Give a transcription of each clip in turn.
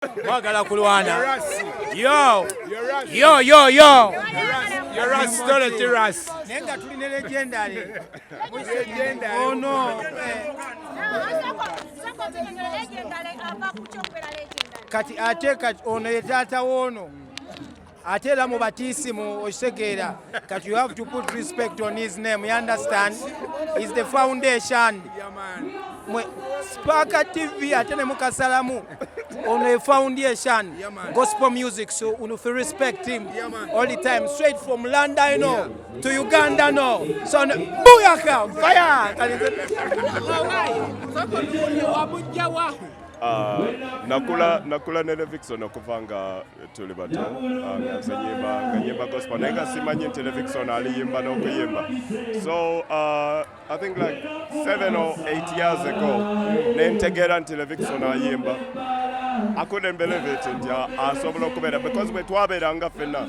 Mwagala kulwana. Yo. You're a story to us. Nenga tuline legendary. Oh no. Kati ate kati ono ye taata wono. Ate la mubatisimu osegera. Kati you have to put respect on his name. You understand? He's the foundation. Yeah, man. Sparker TV ate ne mukasalamu. On a foundation, yeah, gospel music, so you feel respect him yeah, all the time. Straight from London, you know, to Uganda, no. So, booyaka, fire! nakula ne Levixone okuvanga tuli bato nganyimba gospel nenga simanyi nti Levixone aliyimba n'okuyimba. So I think like 7 or 8 years ago nentegera nti Levixone ayimba. I couldn't believe it nti asobola okubeera because bwe twabeeranga ffenna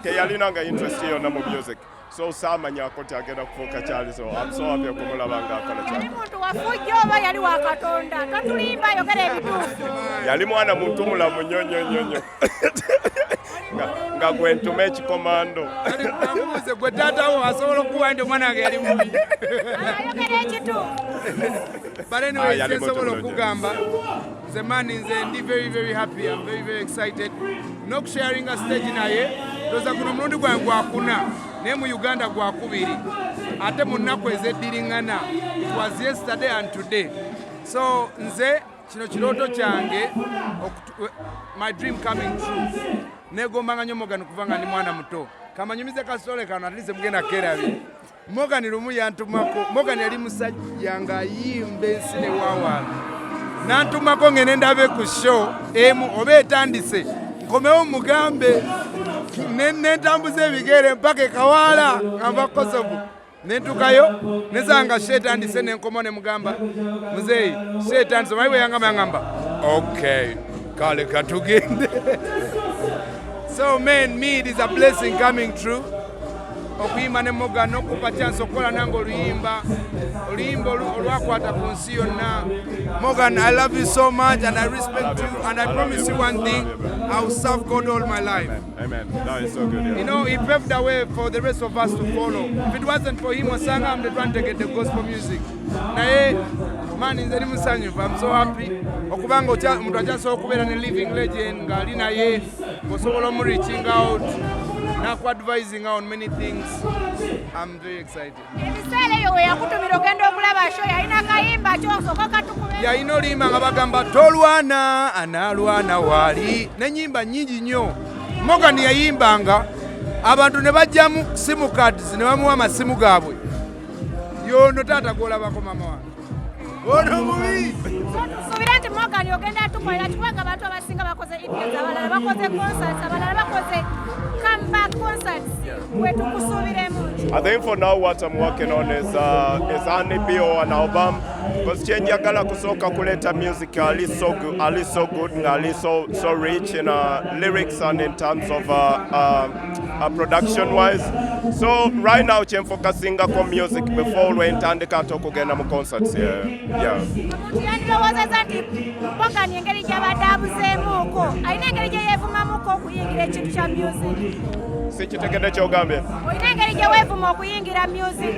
teyalinanga interest yonna mu music. So samanya akoti agenda kufuuka kyali, so I'm so happy okumulaba ng'akola kyali. Muntu wafujja oba yali wa Katonda tatulimba yogera ebituufu. Yali mwana muntu mulamu nnyo nga gwe ntuma ekikomando. Amubuuze gwe taatawo asobola okuwa nti omwana wange yali mubi. Ayogera ekituufu. But anyway, nsobola okugamba nze mani nze ndi very happy. I'm very excited n'okusharing a stage naye. Ndoza kuno mulundi gwange gwakuna naye mu Uganda gwakubiri ate mu nnaku ez'eddiringana. It was yesterday and today. So nze kino kirooto kyange my dream coming true. Negombanga nnyo Morgan kuva nga ndi mwana muto. Kamanyumize kasole kano atlize mugenda kerabi. Morgan lumu yantumako. Morgan yali musajja ng'ayimba ensi ne waawala. Nantumako ngene ndabe ku show emu oba etandise nkomewo mugambe nentambuza ebigere mpaka Kawaala ngava Kosovo. Nentukayo nezanga shetandise nenkomo ne mugamba muzeyi shetandise mayiwe yangamba okay kale katugende. So man, me it is a blessing coming true. Okuyimba ne Morgan n'okupa chance okukola nange oluyimba olwakwata ku nsi yonna. Morgan, I love you so much and I respect you and I promise you one thing, I will serve God all my life. Amen. That is so good. Yeah. You know, he paved the way for the rest of us to follow. If it wasn't for him, Osanga, I'm the one to get the gospel music. Naye, man, in the musanyufu, I'm so happy. Okubanga omuntu akyasobola okubeera ne living legend ng'ali naye osobola omu-reaching out n'aku-advising on many things. I'm very excited. Ebiseera ebyo we yakutumira ogenda okulaba show yalina akayimba kyosooka katukube. Yalina oluyimba nga bagamba tolwana analwana waali n'ennyimba nnyingi nnyo. Morgan yayimbanga abantu ne bajjamu simu cards ne bamuwa amasimu gaabwe. Yono taata gw'olabako mama wange. Ono mubi. Tusuubira nti Morgan ogenda atukolera kubanga abantu abasinga bakoze events, abalala bakoze concerts, abalala bakoze comeback concerts. Bwe tukusuubiremu. I think for now what I'm working on is an EP or an album. Because chenjagala kusooka kuleta music ali so good and ali so rich in lyrics and in terms of production wise. So right now I'm focusing on music before we entandika okugenda mu concerts. Yeah. Yandilowooza nti Morgan engeri gy'abadde abuzeemuuko alina engeri gye yeevumamuko okuyingira ekintu kya music. Sikitegedde kyogambye. Olina engeri gye weevuma okuyingira music.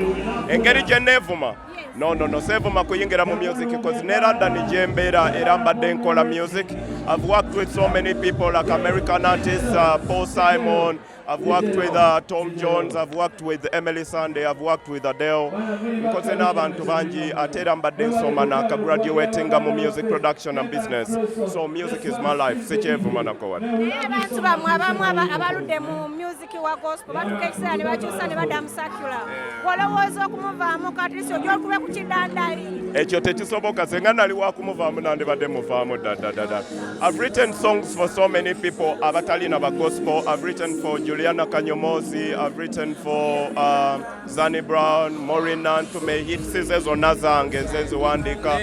Engeri gye neevuma? No, seevuma kuyingira mu music because ne London gye mbeera era mbadde nkola music. I've worked with so many people like American artists, Paul Simon. I've worked with Tom Jones, I've worked with Emily Sunday, I've worked with Adele. Nkoze n'abantu bangi ate era mbadde nsoma nakagraduatinga mu music production and business. So music is my life. Sikyevuma nako wadde. Abantu bamwe abamu abaludde mu music wa gospel batuuka ekiseera ne bakyusa ne badda mu secular. Olowooza okumuvaamu kati si ojja okube ku kidandaali. Ekyo tekisoboka senga nali wakumuvaamu nandibadde muvaamu ddala. I've written songs for so many people abatalina ba gospel. I've written for Juliana Kanyomozi, I've written for Zanny Brown, Maureen Nantume, hit sizes on Nazang and Zenzi Wandika,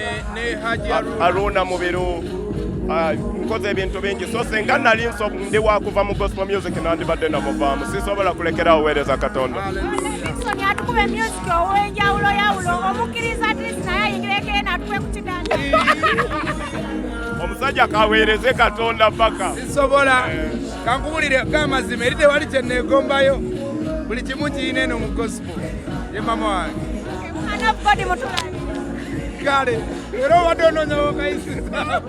Aruna Mubiru, nkoze ebintu bingi. So senga nali ndi wakuva mu gospel music nandibadde namuvaamu. Sisobola kulekera oweereza Katonda. Levixone atukube music ow'enjawulo omukiriza at least naye ayingireko n'atukwe ku kidandaali. omusajja kaweereze Katonda paka sisobola kankubulire kamazima eri tewali kye neegombayo buli kimu kiyina eno mu gospel ye mama wange Anabody mutulani. kale era obadde ononyawo kayisiza